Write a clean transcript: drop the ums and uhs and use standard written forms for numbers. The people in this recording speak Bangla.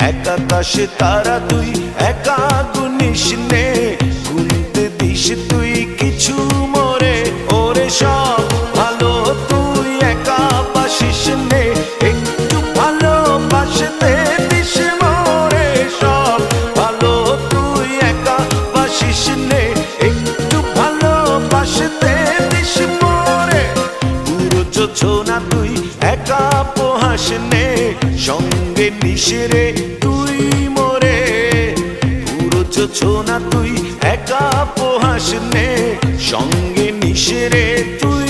একাকাশ তারা তুই একা গুনিস নে, গুনতে দিস তুই কিছু মোরে। ওরে সব ভালো তুই একা বাসিস নে, একটু ভালোবাসতে দিস মোরে। সব ভালো তুই একা বাসিস নে, একটু ভালোবাসতে দিস মোরে। পুরো যোছনা তুই একা পোহাস নে, সঙ্গে নিশিরে তুই মোরে। পুরো যোছনা তুই একা পোহাস নে, সঙ্গে নিশিরে তুই